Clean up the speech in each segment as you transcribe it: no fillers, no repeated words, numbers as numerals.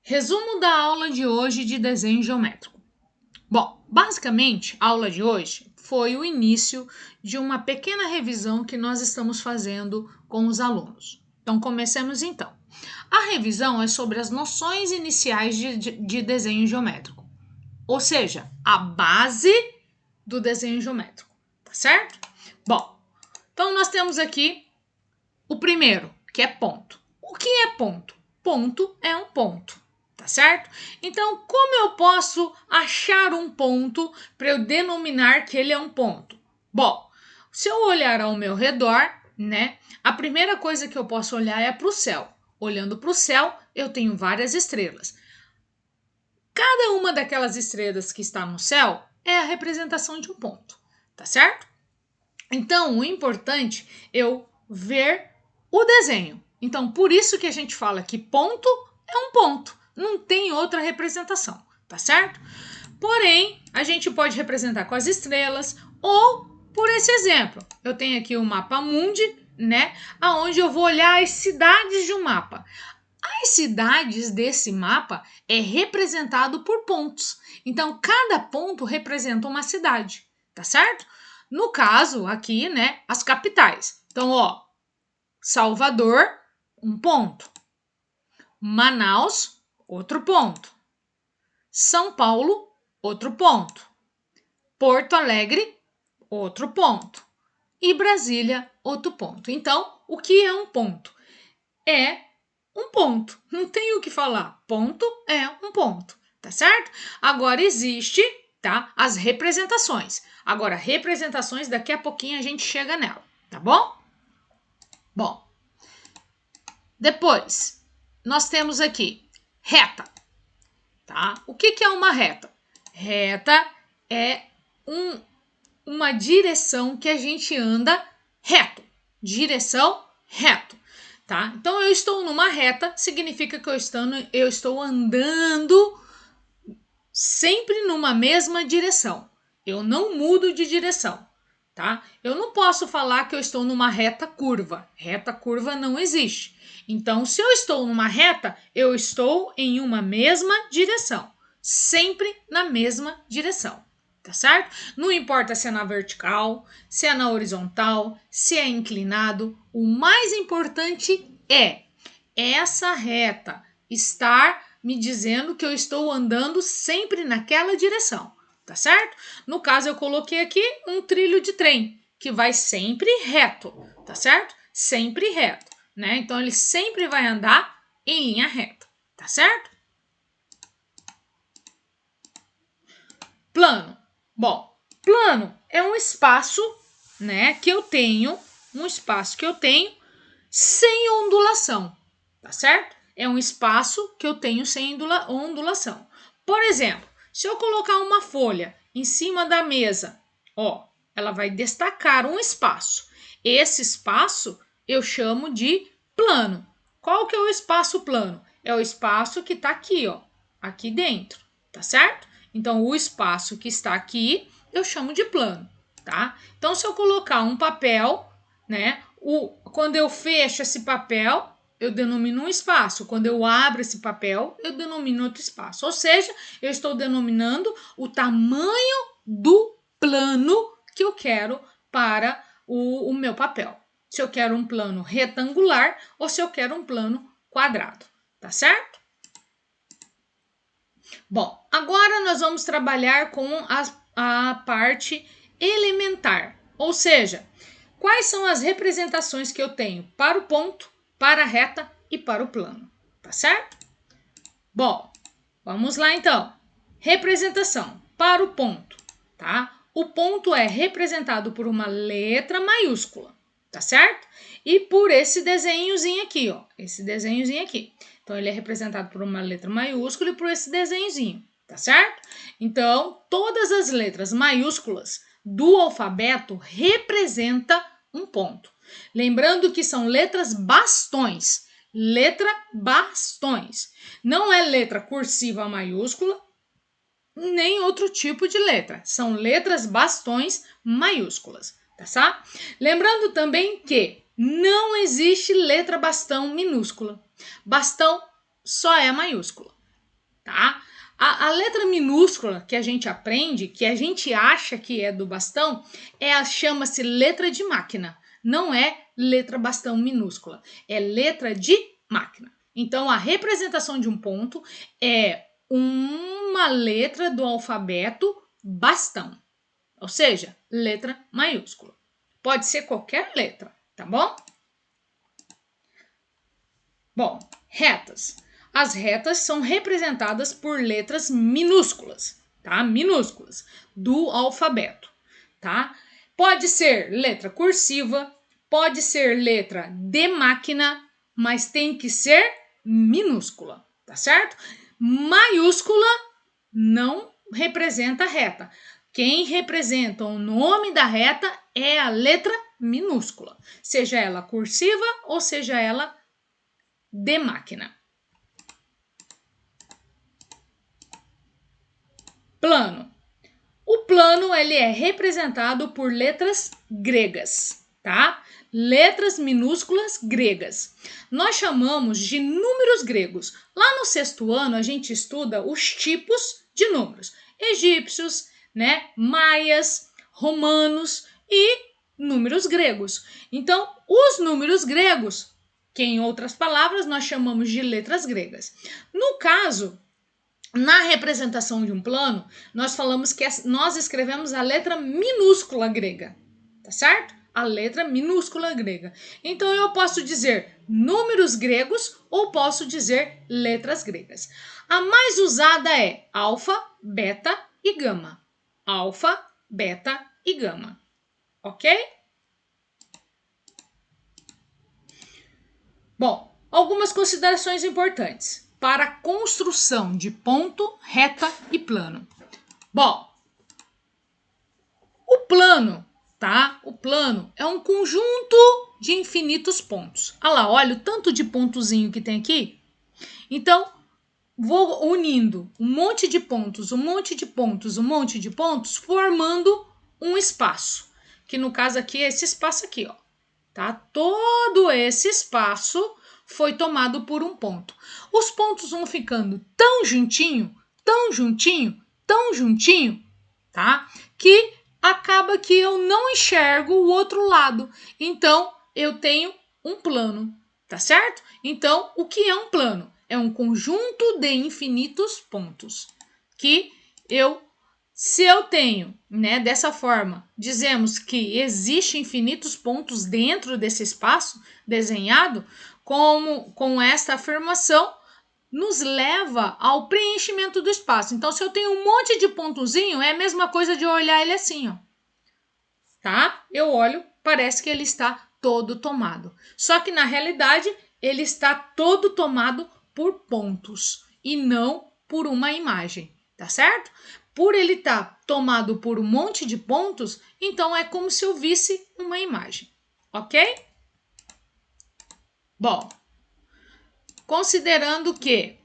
Resumo da aula de hoje de desenho geométrico. Bom, basicamente, a aula de hoje foi o início de uma pequena revisão que nós estamos fazendo com os alunos. Então, comecemos então. A revisão é sobre as noções iniciais de desenho geométrico, ou seja, a base do desenho geométrico, tá certo? Bom, então nós temos aqui o primeiro, que é ponto. O que é ponto? Ponto é um ponto. Tá certo? Então, como eu posso achar um ponto para eu denominar que ele é um ponto? Bom, se eu olhar ao meu redor, né, a primeira coisa que eu posso olhar é para o céu. Olhando para o céu, eu tenho várias estrelas. Cada uma daquelas estrelas que está no céu é a representação de um ponto, tá certo? Então, o importante é eu ver o desenho. Então, por isso que a gente fala que ponto é um ponto. Não tem outra representação, tá certo? Porém, a gente pode representar com as estrelas ou por esse exemplo. Eu tenho aqui o mapa mundi, né? Aonde eu vou olhar as cidades de um mapa. As cidades desse mapa é representado por pontos. Então, cada ponto representa uma cidade, tá certo? No caso aqui, né, as capitais. Então, ó, Salvador, um ponto. Manaus, outro ponto. São Paulo, outro ponto. Porto Alegre, outro ponto. E Brasília, outro ponto. Então, o que é um ponto? É um ponto. Não tem o que falar. Ponto é um ponto, tá certo? Agora existe, tá? As representações. Agora, representações, daqui a pouquinho a gente chega nela, tá bom? Bom, depois nós temos aqui reta, tá? O que é uma reta? Reta é uma direção que a gente anda reto. Direção reto, tá? Então eu estou numa reta, significa que eu estou andando sempre numa mesma direção. Eu não mudo de direção, tá? Eu não posso falar que eu estou numa reta curva. Reta curva não existe. Então, se eu estou numa reta, eu estou em uma mesma direção, sempre na mesma direção, tá certo? Não importa se é na vertical, se é na horizontal, se é inclinado, o mais importante é essa reta estar me dizendo que eu estou andando sempre naquela direção, tá certo? No caso, eu coloquei aqui um trilho de trem, que vai sempre reto, tá certo? Sempre reto, né? Então, ele sempre vai andar em linha reta, tá certo? Plano. Bom, plano é um espaço, né, que eu tenho, sem ondulação, tá certo? É um espaço que eu tenho sem ondulação. Por exemplo, se eu colocar uma folha em cima da mesa, ó, ela vai destacar um espaço. Esse espaço eu chamo de plano. Qual que é o espaço plano? É o espaço que está aqui, ó, aqui dentro, tá certo? Então, o espaço que está aqui eu chamo de plano, tá? Então, se eu colocar um papel, né, quando eu fecho esse papel, eu denomino um espaço. Quando eu abro esse papel, eu denomino outro espaço. Ou seja, eu estou denominando o tamanho do plano que eu quero para o meu papel. Se eu quero um plano retangular ou se eu quero um plano quadrado, tá certo? Bom, agora nós vamos trabalhar com a parte elementar, ou seja, quais são as representações que eu tenho para o ponto, para a reta e para o plano, tá certo? Bom, vamos lá então. Representação para o ponto, tá? O ponto é representado por uma letra maiúscula, tá certo? E por esse desenhozinho aqui, ó, esse desenhozinho aqui. Então, ele é representado por uma letra maiúscula e por esse desenhozinho, tá certo? Então, todas as letras maiúsculas do alfabeto representam um ponto. Lembrando que são letras bastões. Letra bastões. Não é letra cursiva maiúscula, nem outro tipo de letra. São letras bastões maiúsculas, tá certo? Lembrando também que não existe letra bastão minúscula. Bastão só é maiúscula. tá? A letra minúscula que a gente aprende, que a gente acha que é do bastão, chama-se letra de máquina. Não é letra bastão minúscula, é letra de máquina. Então, a representação de um ponto é uma letra do alfabeto bastão, ou seja, letra maiúscula. Pode ser qualquer letra, tá bom? Bom, retas. As retas são representadas por letras minúsculas, tá? Minúsculas do alfabeto, tá? Pode ser letra cursiva, pode ser letra de máquina, mas tem que ser minúscula, tá certo? Maiúscula não representa reta. Quem representa o nome da reta é a letra minúscula, seja ela cursiva ou seja ela de máquina. Plano. O plano ele é representado por letras gregas, tá? Letras minúsculas gregas. Nós chamamos de números gregos. Lá no 6º ano a gente estuda os tipos de números: egípcios, né, maias, romanos e números gregos. Então, os números gregos, que em outras palavras nós chamamos de letras gregas. No caso, na representação de um plano, nós falamos que nós escrevemos a letra minúscula grega, tá certo? A letra minúscula grega. Então eu posso dizer números gregos ou posso dizer letras gregas. A mais usada é alfa, beta e gama. Alfa, beta e gama. Ok? Bom, algumas considerações importantes para a construção de ponto, reta e plano. Bom, o plano, tá? O plano é um conjunto de infinitos pontos. Olha lá, olha o tanto de pontozinho que tem aqui. Então, vou unindo um monte de pontos, um monte de pontos, um monte de pontos, formando um espaço. Que no caso aqui é esse espaço aqui, ó. Tá? Todo esse espaço foi tomado por um ponto. Os pontos vão ficando tão juntinho, tão juntinho, tão juntinho, tá? Que acaba que eu não enxergo o outro lado. Então, eu tenho um plano, tá certo? Então, o que é um plano? É um conjunto de infinitos pontos que se eu tenho, né, dessa forma, dizemos que existem infinitos pontos dentro desse espaço desenhado, com esta afirmação, nos leva ao preenchimento do espaço. Então, se eu tenho um monte de pontozinho, é a mesma coisa de eu olhar ele assim, ó. Tá? Eu olho, parece que ele está todo tomado. Só que, na realidade, ele está todo tomado por pontos e não por uma imagem, tá certo? Por ele estar tomado por um monte de pontos, então é como se eu visse uma imagem, ok? Bom, considerando que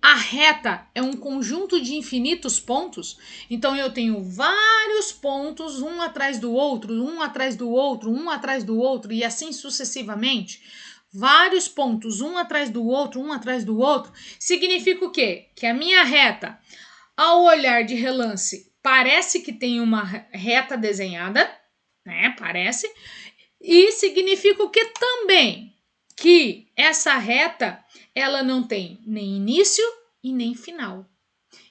a reta é um conjunto de infinitos pontos, então eu tenho vários pontos, um atrás do outro, um atrás do outro, um atrás do outro, e assim sucessivamente. Vários pontos, um atrás do outro, um atrás do outro, significa o quê? Que a minha reta, ao olhar de relance, parece que tem uma reta desenhada, né? Parece. E significa o que também? Que essa reta, ela não tem nem início e nem final.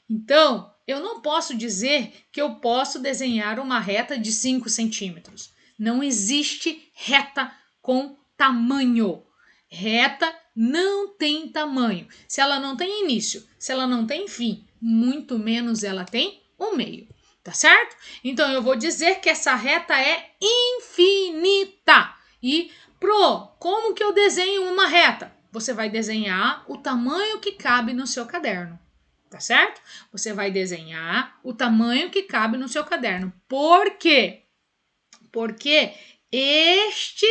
Então, eu não posso dizer que eu posso desenhar uma reta de 5 centímetros. Não existe reta com tamanho. Reta não tem tamanho. Se ela não tem início, se ela não tem fim, muito menos ela tem um meio, tá certo? Então eu vou dizer que essa reta é infinita. E como que eu desenho uma reta? Você vai desenhar o tamanho que cabe no seu caderno, tá certo? Você vai desenhar o tamanho que cabe no seu caderno. Por quê? Porque este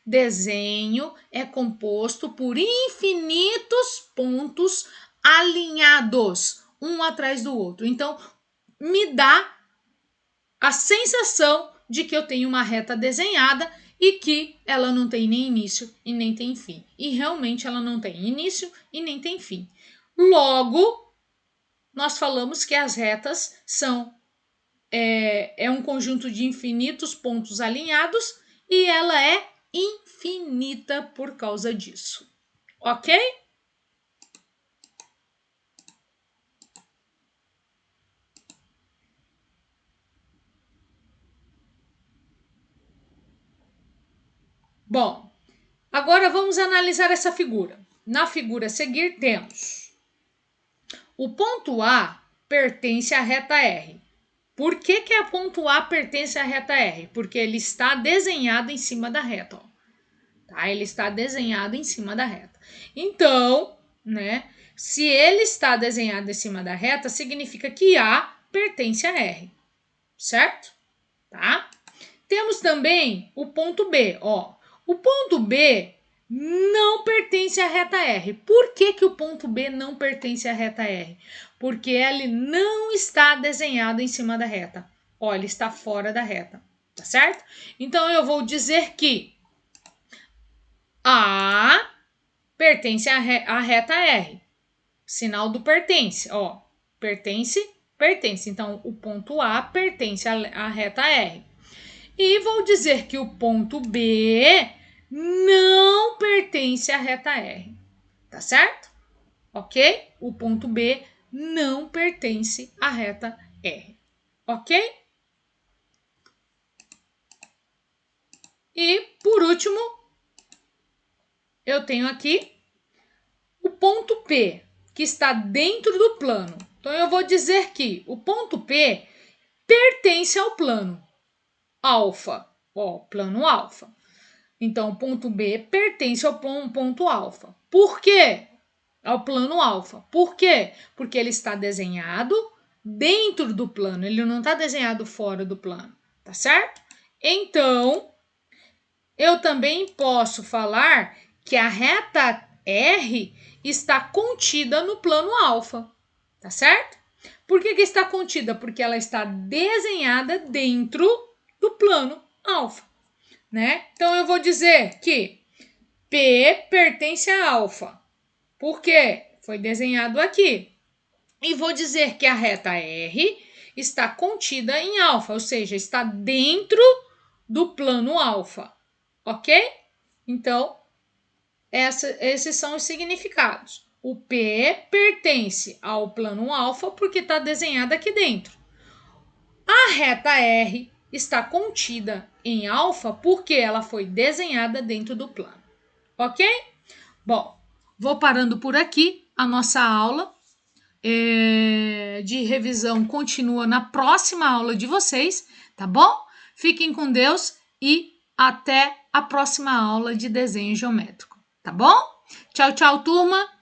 desenho é composto por infinitos pontos alinhados, um atrás do outro. Então, me dá a sensação de que eu tenho uma reta desenhada e que ela não tem nem início e nem tem fim. E realmente ela não tem início e nem tem fim. Logo, nós falamos que as retas são um conjunto de infinitos pontos alinhados e ela é infinita por causa disso, ok? Bom, agora vamos analisar essa figura. Na figura a seguir temos o ponto A pertence à reta R. Por que o ponto A pertence à reta R? Porque ele está desenhado em cima da reta. Ó. Tá? Ele está desenhado em cima da reta. Então, né, se ele está desenhado em cima da reta, significa que A pertence a R. Certo? Tá? Temos também o ponto B. Ó. O ponto B não pertence à reta R. Por que o ponto B não pertence à reta R? Porque ele não está desenhado em cima da reta. Ó, ele está fora da reta, tá certo? Então, eu vou dizer que A pertence à reta R. Sinal do pertence, ó. Pertence, pertence. Então, o ponto A pertence à reta R. E vou dizer que o ponto B não pertence à reta R. Tá certo? Ok? O ponto B não pertence à reta R. Ok? E, por último, eu tenho aqui o ponto P, que está dentro do plano. Então, eu vou dizer que o ponto P pertence ao plano alfa, ó, plano alfa. Então, o ponto B pertence ao ponto alfa. Por quê? Ao plano alfa. Por quê? Porque ele está desenhado dentro do plano, ele não está desenhado fora do plano, tá certo? Então, eu também posso falar que a reta R está contida no plano alfa, tá certo? Por que está contida? Porque ela está desenhada dentro do plano alfa, né? Então eu vou dizer que P pertence a alfa. Por quê? Foi desenhado aqui. E vou dizer que a reta R está contida em alfa, ou seja, está dentro do plano alfa, ok? Então, esses são os significados. O P pertence ao plano alfa porque está desenhado aqui dentro. A reta R está contida em alfa porque ela foi desenhada dentro do plano, ok? Bom, vou parando por aqui. A nossa aula de revisão continua na próxima aula de vocês, tá bom? Fiquem com Deus e até a próxima aula de desenho geométrico, tá bom? Tchau, tchau, turma!